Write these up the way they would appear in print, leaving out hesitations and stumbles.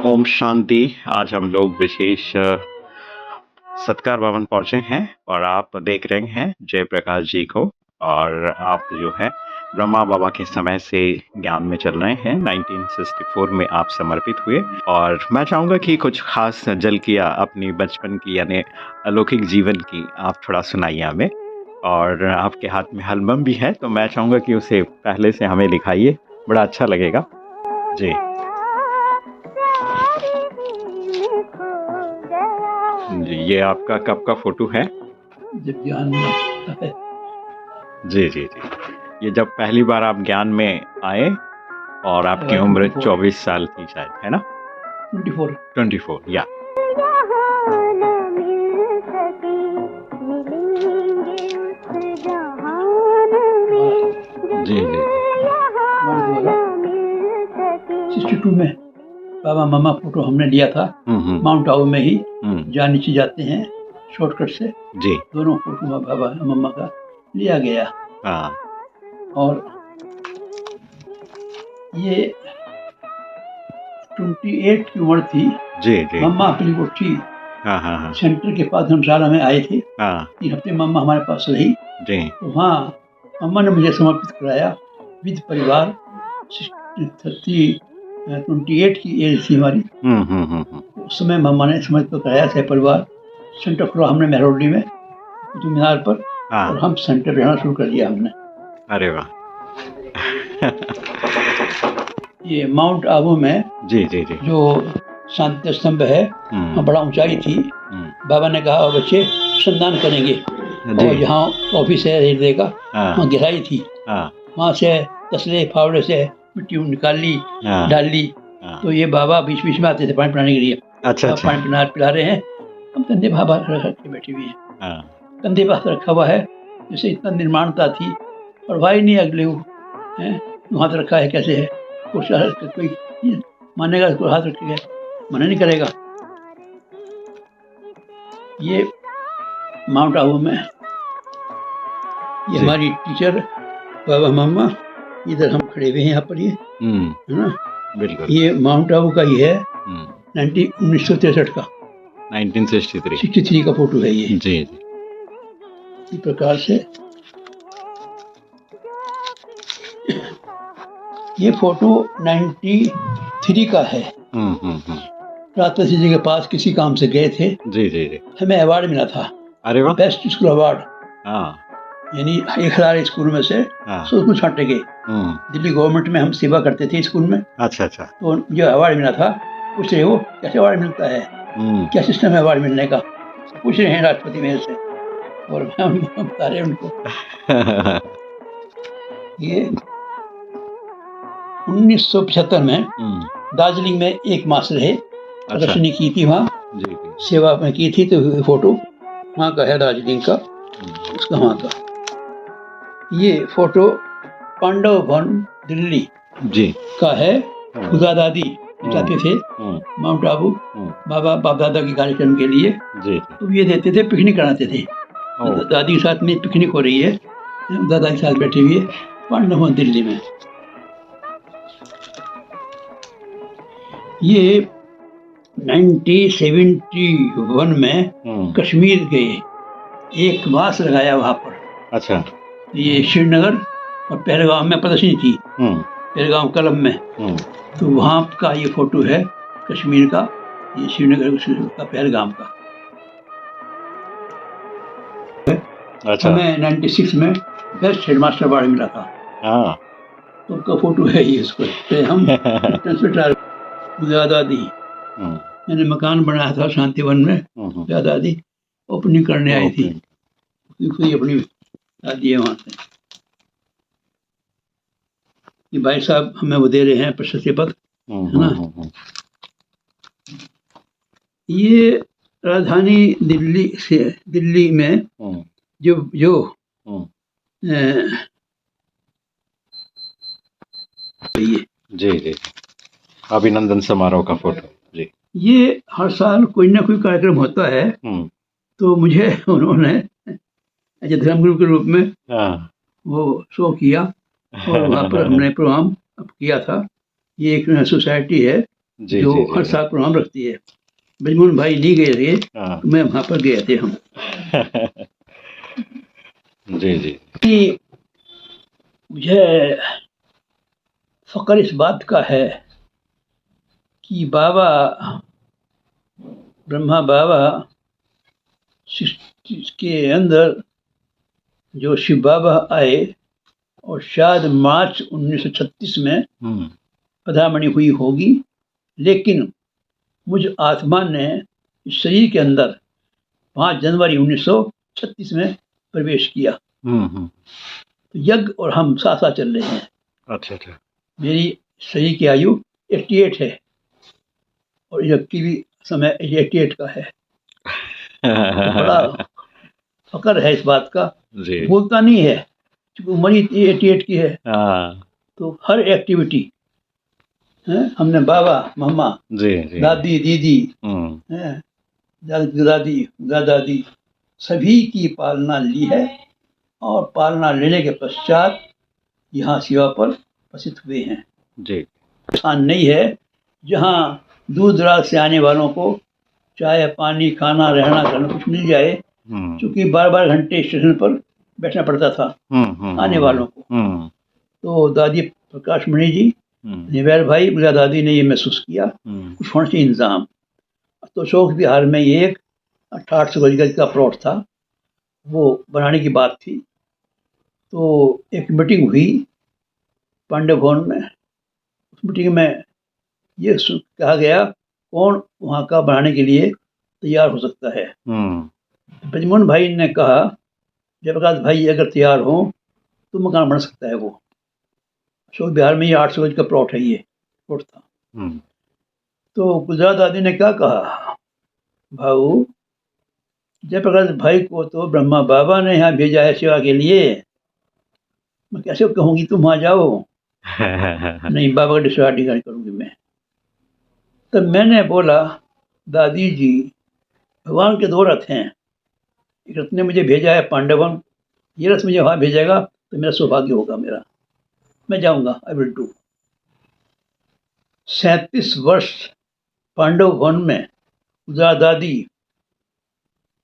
ओम शांति। आज हम लोग विशेष सत्कार भवन पहुंचे हैं और आप देख रहे हैं जयप्रकाश जी को। और आप जो है ब्रह्मा बाबा के समय से ज्ञान में चल रहे हैं। 1964 में आप समर्पित हुए और मैं चाहूँगा कि कुछ खास झलकियाँ अपनी बचपन की यानी अलौकिक जीवन की आप थोड़ा सुनाइए हमें। और आपके हाथ में एल्बम भी है तो मैं चाहूँगा कि उसे पहले से हमें दिखाइए, बड़ा अच्छा लगेगा जी। जी, ये आपका कब का फोटो है? जब ज्ञान में है। जी जी जी, ये जब पहली बार आप ज्ञान में आए और आपकी उम्र 24 साल थी शायद, है ना? 24 या जी जी 62 में बाबा मामा फोटो हमने लिया था माउंट आबू में ही, जहाँ नीचे जाते हैं शॉर्टकट से जी। दोनों फोटो बाबा मामा का लिया गया। हाँ। और ये 28 की उम्र थी जी जी। मम्मा अपनी कोठी हाँ। सेंटर के पास धर्मशाला में आए थे। 3 हफ्ते मम्मा हमारे पास रही जी। तो वहाँ मम्मा ने मुझे समर्पित कराया विद परिवार। 28 की एज थी हमारी। उस समय मम्मा ने समर्पित कराया सह परिवार। सेंटर खुला हमने मेहरोली में कुतुब मीनार पर। और हम सेंटर रहना शुरू कर दिया हमने। अरे वाह। ये माउंट आबू में जी जी जी जो शांति स्तंभ है वहाँ बड़ा ऊंचाई थी। बाबा ने कहा और बच्चे श्रमदान करेंगे और यहाँ ऑफिस है रेलवे का, वहाँ गहराई थी, वहाँ से तसले फावड़े से मिट्टी निकाल ली डाल ली। तो ये बाबा बीच बीच में आते थे पानी पिलाने के लिए। अच्छा पानी पिला रहे हैं, हम कंधे भाभा रख के बैठे हुए हैं। कंधे पर रखा हुआ है, जैसे इतना निर्माणता थी और भाई नहीं अगले हाथ रखा है कैसे है, कोई मानेगा इसको हाथ रखेगा, मना नहीं करेगा। ये माउंट आबू में ये हमारी टीचर बाबा मामा, इधर हम खड़े हुए हैं यहाँ पर, ये है ना बिल्कुल। ये माउंट आबू का ही है 1963 का 1963 का फोटो है ये जी। इसी प्रकार से ये फोटो 93 का है। राष्ट्रपति जी के पास किसी काम से गए थे। जी जी जी। हमें अवार्ड मिला था। अरे वाह। Best school award. यानी 1000 स्कूल में से 100 को छांटे गए। दिल्ली गवर्नमेंट में हम सेवा करते थे स्कूल में। अच्छा। तो जो अवार्ड मिला था पूछ रहे वो कैसे अवार्ड मिलता है, क्या सिस्टम है अवार्ड मिलने का, पूछ रहे हैं राष्ट्रपति मेरे से और हम बता रहे उनको। ये 1975 में दार्जिलिंग में एक मास रहे, प्रदर्शनी की थी वहाँ, सेवा में की थी। तो फोटो वहाँ का है दार्जिलिंग का, उसका वहाँ का। ये फोटो पांडव भवन दिल्ली जी का है। खुदा दादी जाते थे माउंट आबू बाबा बाप दादा के कार्यक्रम के लिए, तो ये देते थे, पिकनिक कराते थे। दादी के साथ में पिकनिक हो रही है, दादा के साथ बैठी हुई है पांडव भवन दिल्ली में। ये 1971 में कश्मीर गए, एक मास लगाया वहाँ पर। अच्छा। ये श्रीनगर और पहलगाम में प्रदर्शनी थी, पहलगाम कलम में, तो वहाँ का ये फोटो है कश्मीर का, ये श्रीनगर का पहलगाम का। अच्छा। हमें 96 में बेस्ट हेडमास्टर अवार्ड मिला था, तो उनका फोटो है ये, उसको हम दादी, मैंने मकान बनाया था शांतिवन में, दादी ओपनिंग करने आई थी, अपनी दादी है वहाँ से। ये भाई साहब हमें वो दे रहे हैं प्रशस्ति पत्र, है ना। ये राजधानी दिल्ली में जो जी अभिनंदन समारोह का फोटो जी। ये हर साल कोई ना कोई कार्यक्रम होता है, तो मुझे उन्होंने धर्मगुरु के रूप में वो शो किया, और वहाँ पर हमने प्रोग्राम किया था। ये एक सोसाइटी है जो हर साल प्रोग्राम रखती है। बजमोहन भाई नहीं गए थे, तो मैं वहाँ पर गए थे हम। जी कि मुझे फक्र इस बात का है कि ब्रह्मा बाबा के अंदर जो शिव बाबा आए, और शायद मार्च 1936 में पधरामणि हुई होगी, लेकिन मुझ आत्मा ने इस शरीर के अंदर 5 जनवरी 1936 में प्रवेश किया। तो यज्ञ और हम साथ साथ चल रहे हैं। अच्छा। मेरी शरीर की आयु 88 है, और यज्ञ की भी समय 88 का है। तो बड़ा फक्र है इस बात का, बोलता नहीं है क्योंकि उम्र ही 88 की है। तो हर एक्टिविटी हमने बाबा मम्मा दादी दीदी दादी दादादी सभी की पालना ली है, और पालना लेने के पश्चात यहाँ सेवा पर उपस्थित हुए हैं। स्थान नहीं है जहाँ दूर दराज से आने वालों को चाय पानी खाना रहना करना कुछ मिल जाए, क्योंकि 12 घंटे स्टेशन पर बैठना पड़ता था आने वालों को। तो दादी प्रकाश मणि जी, निवेल भाई, मेरा दादी ने ये महसूस किया कुछ होना चाहिए इंतजाम। तो शोक बिहार में ये एक 800 गज का प्लॉट था, वो बनाने की बात थी। तो एक मीटिंग हुई पांडव भवन में। उस मीटिंग में ये कहा गया कौन वहाँ का बनाने के लिए तैयार हो सकता है। ब्रजमोहन भाई ने कहा जयप्रकाश भाई अगर तैयार हो तो मकान बन सकता है। वो अशोक बिहार में ये 800 गज का प्लॉट है, ये प्लॉट था। तो गुजरात दादी ने क्या कहा, भाऊ जयप्रकाश भाई को तो ब्रह्मा बाबा ने यहाँ भेजा है सेवा के लिए, मैं कैसे कहूँगी तुम वहाँ जाओ। नहीं, बाबा का डिस्चार्ज करूँगी मैं। तब मैंने बोला दादी जी, भगवान के 2 रथ हैं, एक रथ ने मुझे भेजा है पांडवन, ये रथ मुझे वहाँ भेजेगा तो मेरा सौभाग्य होगा, मेरा मैं जाऊँगा, आई विल डू। 37 वर्ष पांडव वन में उदा दादी,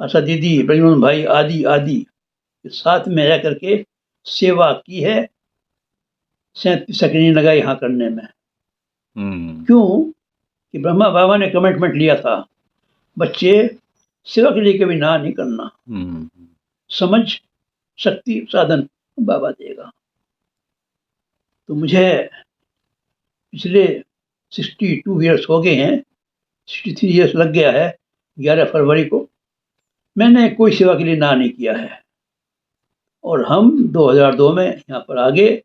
आशा दीदी, ब्रजमोहन भाई आदि के साथ में रह करके सेवा की है। 37 सेकंड लगा यहाँ करने में। क्यों कि ब्रह्मा बाबा ने कमिटमेंट लिया था, बच्चे सेवा के लिए कभी ना नहीं करना, समझ शक्ति साधन बाबा देगा। तो मुझे पिछले 62 ईयर्स हो गए हैं, 63 ईयर्स लग गया है 11 फरवरी को। मैंने कोई सेवा के लिए ना नहीं किया है, और हम 2002 में यहाँ पर आ गए।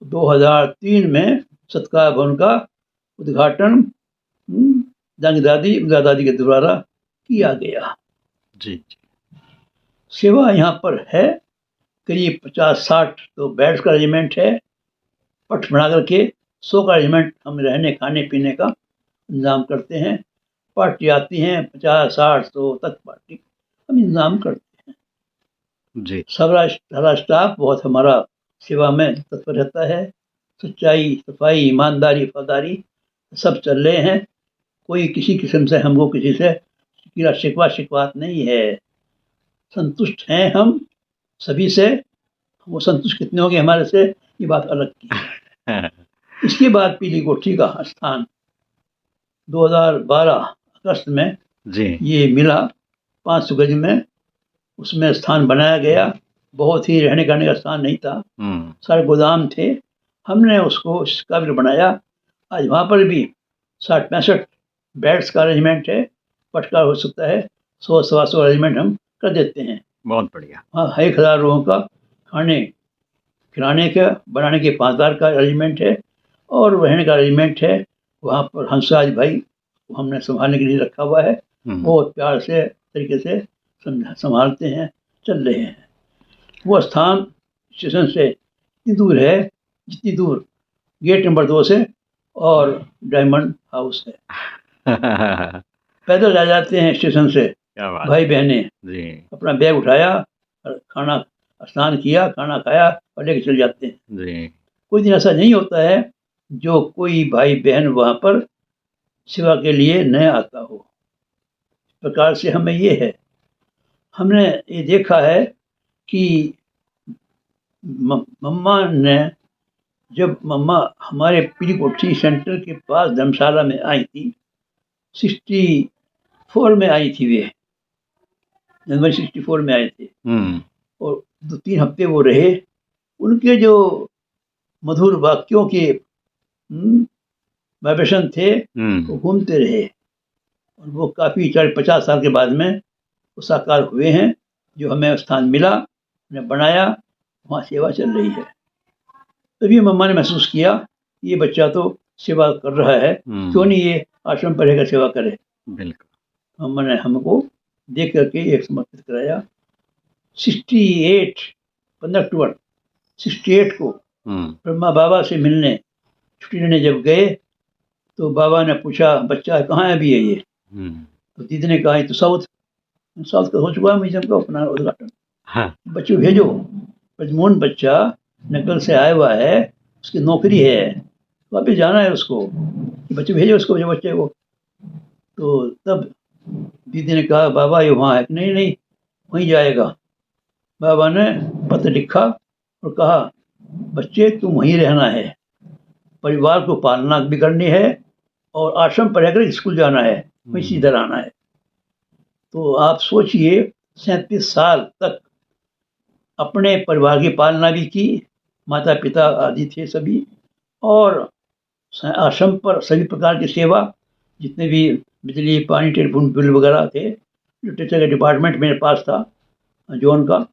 2003 में सत्कार भवन का उद्घाटन दादी के द्वारा किया गया। जी। सेवा यहाँ पर है करीब 50-60 तो बेड्स का अरेंजमेंट है, पट बना करके 100 का अरेंजमेंट हम रहने खाने पीने का इंतजाम करते हैं। पार्टी आती हैं 50-60-100 तक पार्टी हम इंतजाम करते हैं। जी। सारा स्टाफ बहुत हमारा सेवा में तत्पर रहता है। सच्चाई, सफाई, ईमानदारी, वफादारी सब चल रहे हैं। कोई किसी किस्म से हमको किसी से शिकवा नहीं है। संतुष्ट हैं हम सभी से। वो संतुष्ट कितने होंगे हमारे से, ये बात अलग की है। इसके बाद पीली कोठी का स्थान 2012 अगस्त में जी। ये मिला 500 गज में, उसमें स्थान बनाया गया। बहुत ही रहने करने का स्थान नहीं था, सारे गोदाम थे। हमने उसको इस काबिल बनाया। आज वहाँ पर भी 60-65 बेड्स का अरेंजमेंट है। पटका हो सकता है 100-125 अरेंजमेंट हम कर देते हैं। बहुत बढ़िया। हाँ, 1000 लोगों का खाने खिलाने का, बनाने के 5000 का अरेंजमेंट है और रहने का अरेंजमेंट है। वहाँ पर हंसराज भाई को हमने संभालने के लिए रखा हुआ है। बहुत प्यार से तरीके से संभालते हैं, चल रहे हैं। वो स्थान स्टेशन से इतनी दूर है जितनी दूर गेट नंबर 2 से और डायमंड हाउस है। पैदल आ जाते हैं स्टेशन से भाई बहनें। अपना बैग उठाया, खाना स्नान किया, खाना खाया और लेके चले जाते हैं। कोई दिन ऐसा नहीं होता है जो कोई भाई बहन वहाँ पर सेवा के लिए न आता हो। इस प्रकार से हमें ये है, हमने ये देखा है कि मम्मा ने, जब मम्मा हमारे पीली कोठी सेंटर के पास धर्मशाला में आई थी, 64 में आई थी। वे जनवरी 64 में आए थे और 2-3 हफ्ते वो रहे। उनके जो मधुर वाक्यों के वाइब्रेशन थे वो घूमते रहे और वो काफ़ी 40-50 साल के बाद में वो साकार हुए हैं। जो हमें स्थान मिला, हमने बनाया, वहाँ सेवा चल रही है। तभी मम्मा ने महसूस किया ये बच्चा तो सेवा कर रहा है, क्यों नहीं ये आश्रम पर रहकर सेवा करे। बिल्कुल। मम्मा ने हमको देख करके एक समर्पित कराया। 15 अक्टूबर 68 को ब्रह्मा बाबा से मिलने छुट्टी लेने जब गए तो बाबा ने पूछा, बच्चा कहाँ है अभी है ये? तो दीदी ने कहा तो साउथ का हो चुका है म्यूजियम का अपना उद्घाटन। हाँ। बच्चे भेजो। ब्रजमोहन बच्चा नकल से आया हुआ है, उसकी नौकरी है, वापिस जाना है उसको, बच्चे भेजो उसको, बच्चे को। तो तब दीदी ने कहा बाबा ये वहाँ है। नहीं वहीं जाएगा। बाबा ने पत्र लिखा और कहा बच्चे तुम वहीं रहना है, परिवार को पालना भी करनी है और आश्रम पर रहकर स्कूल जाना है, वहीं सीधा आना है। तो आप सोचिए 37 साल तक अपने परिवार की पालना भी की, माता पिता आदि थे सभी, और आश्रम पर सभी प्रकार की सेवा, जितने भी बिजली पानी टेलीफोन बिल वगैरह थे, लिटरेचर का डिपार्टमेंट मेरे पास था जोन का,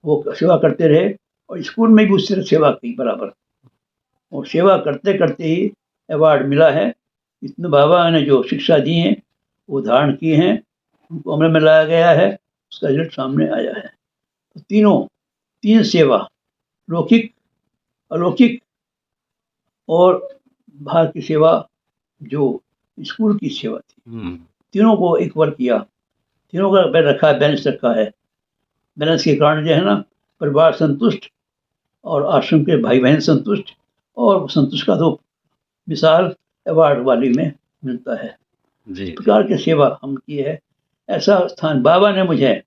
वो सेवा करते रहे और स्कूल में भी उससे सेवा की बराबर। और सेवा करते करते ही अवार्ड मिला है। इतने बाबा ने जो शिक्षा दी हैं वो धारण किए हैं, उनको अमल में लाया गया है, उसका रिजल्ट सामने आया है। तो तीन सेवा, लौकिक, अलौकिक और बाहर की सेवा, जो स्कूल की सेवा थी, तीनों को एक बार किया। तीनों का बैलेंस रखा है। बैलेंस के कारण जो है ना, परिवार संतुष्ट और आश्रम के भाई बहन संतुष्ट, और संतुष्ट का तो मिसाल अवार्ड वाली में मिलता है। इस प्रकार की सेवा हम की है। ऐसा स्थान बाबा ने मुझे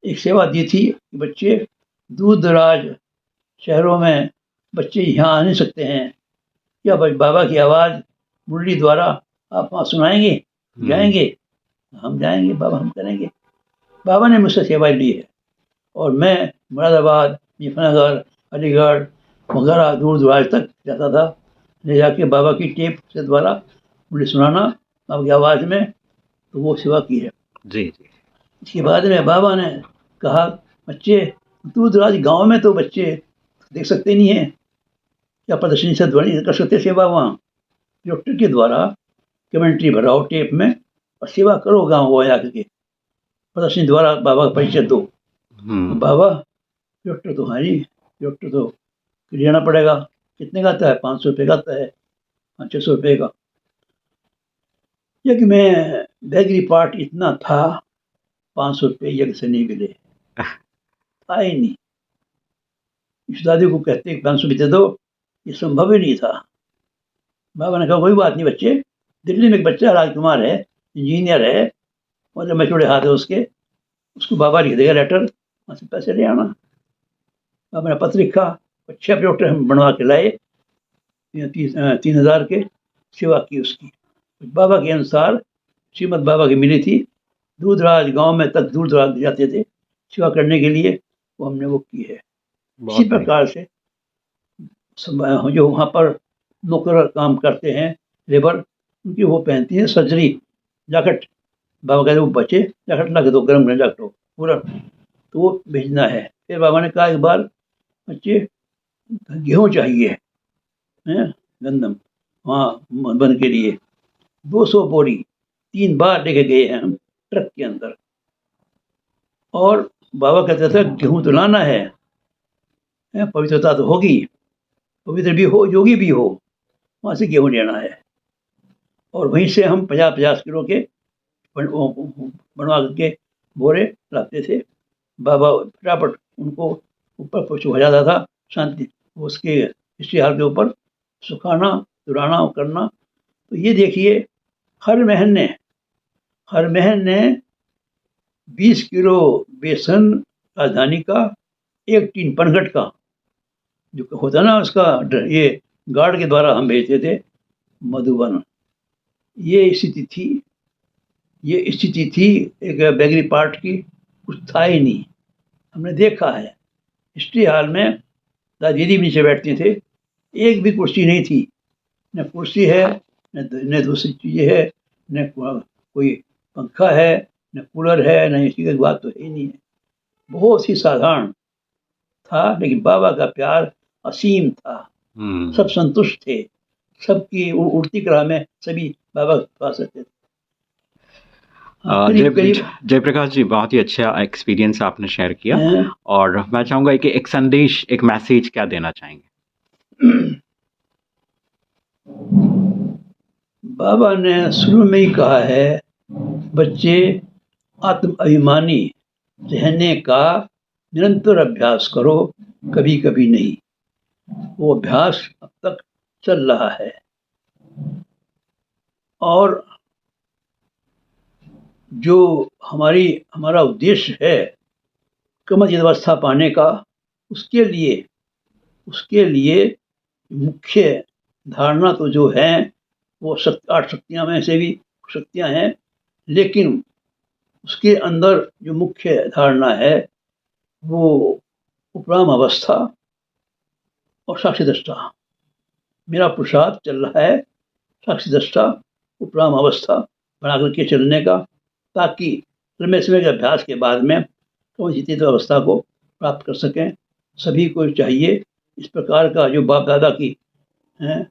एक सेवा दी थी कि बच्चे दूर दराज शहरों में बच्चे यहाँ आ नहीं सकते हैं, क्या बाबा की आवाज़ मुरली द्वारा आप वहाँ सुनाएंगे, जाएंगे? हम जाएंगे बाबा, हम करेंगे। बाबा ने मुझसे सेवा ली है और मैं मुरादाबाद, मुजफ्फरनगर, अलीगढ़ वगैरह दूर दराज तक जाता था, ले जाके बाबा की टेप से द्वारा मुझे सुनाना बाबा की आवाज़ में, तो वो सेवा की है। जी। इसके बाद में बाबा ने कहा बच्चे दूर दराज गाँव में तो बच्चे देख सकते नहीं हैं, क्या प्रदर्शनी से ध्वनि कर सकते सेवा? वहाँ डॉक्टर के द्वारा कमेंट्री भराओ टेप में और सेवा करो गाँव वो आकर के, प्रदर्शनी द्वारा बाबा का परिचय दो। बाबा डॉक्टर तो हाँ जी, डॉक्टर तो लेना पड़ेगा। कितने का आता है? 500 रुपये का आता है, 500-600 रुपये का। यज्ञ में बैगरी पार्ट इतना था, 500 रुपये यज्ञ से नहीं मिले। था ही नहीं। इस दादी को कहते 500 दे दो, ये संभव ही नहीं था। बाबा ने कहा कोई बात नहीं बच्चे, दिल्ली में एक बच्चा राजकुमार है, इंजीनियर है, और मचोड़े हाथ है उसके, उसको बाबा लिख देगा लेटर, वहाँ से पैसे ले आना। बाबा ने पत्र लिखा, 6 प्रोडक्ट हम बनवा के लाए, 3,000 के, सेवा की उसकी। बाबा के अनुसार श्रीमद बाबा की मिली थी, दूर दराज गाँव में तक दूर दराज जाते थे सेवा करने के लिए, वो हमने वो की है। इसी प्रकार से जो वहाँ पर नौकर काम करते हैं, लेबर, उनकी वो पहनती है सर्जरी जैकेट। बाबा कहते वो बचे जैकेट ला के दो, गर्म जैकेट हो पूरा, तो वो भेजना है। फिर बाबा ने कहा एक बार बच्चे गेहूँ चाहिए है, गंदम वहाँ बन के लिए 200 बोरी 3 बार लेके गए हैं हम ट्रक के अंदर। और बाबा कहते थे गेहूँ तो लाना है, पवित्रता तो होगी, पवित्र भी हो, योगी भी हो, वहाँ से गेहूँ लेना है। और वहीं से हम 50-50 किलो के बनवा के बोरे लाते थे। बाबा फटाफट उनको ऊपर पहुँचा जाता था, शांति उसके इश्तिहार के ऊपर सुखाना, दुराना करना। तो ये देखिए हर महीने 20 किलो बेसन राजधानी का, 1 टीन पनघट का जो होता ना उसका, ये गार्ड के द्वारा हम भेजते थे मधुबन। ये स्थिति थी एक बेगरी पार्ट की, कुछ था ही नहीं। हमने देखा है हिस्ट्री हॉल में दादी भी नीचे बैठते थे, एक भी कुर्सी नहीं थी, न कुर्सी है न दूसरी चीज़ें है, न कोई पंखा है, न कूलर है, न इसी की बात तो ही नहीं है। बहुत ही साधारण था, लेकिन बाबा का प्यार असीम था। सब संतुष्ट थे, सबकी उड़ती कला में सभी बाबा के पास रहते थे। जयप्रकाश जी, बहुत ही अच्छा एक्सपीरियंस आपने शेयर किया, और मैं चाहूंगा कि एक संदेश, एक मैसेज क्या देना चाहेंगे? बाबा ने शुरू में ही कहा है, बच्चे आत्म अभिमानी रहने का निरंतर अभ्यास करो, कभी कभी नहीं। वो अभ्यास अब तक चल रहा है, और जो हमारा उद्देश्य है क्रमजित अवस्था पाने का, उसके लिए मुख्य धारणा तो जो है वो 8 शक्तियाँ में से भी शक्तियाँ हैं, लेकिन उसके अंदर जो मुख्य धारणा है वो उपराम अवस्था और साक्षी दृष्टा। मेरा पुरुषार्थ चल रहा है साक्षी दृष्टा उपराम अवस्था बना करके चलने का, ताकि लंबे समय के अभ्यास के बाद में कवचित अवस्था को प्राप्त कर सकें। सभी को चाहिए इस प्रकार का जो बाप दादा की है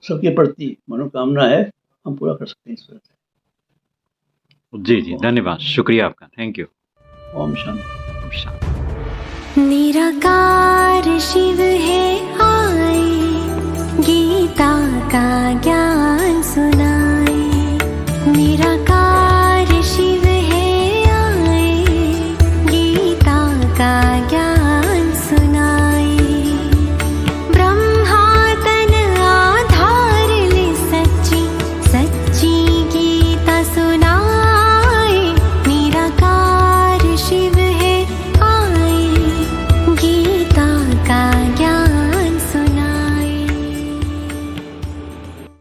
सबके प्रति मनोकामना है, हम पूरा कर सकते हैं इस तरह से। जी जी, धन्यवाद, शुक्रिया आपका, थैंक यू। ओम शांति। ओम शांति। निराकार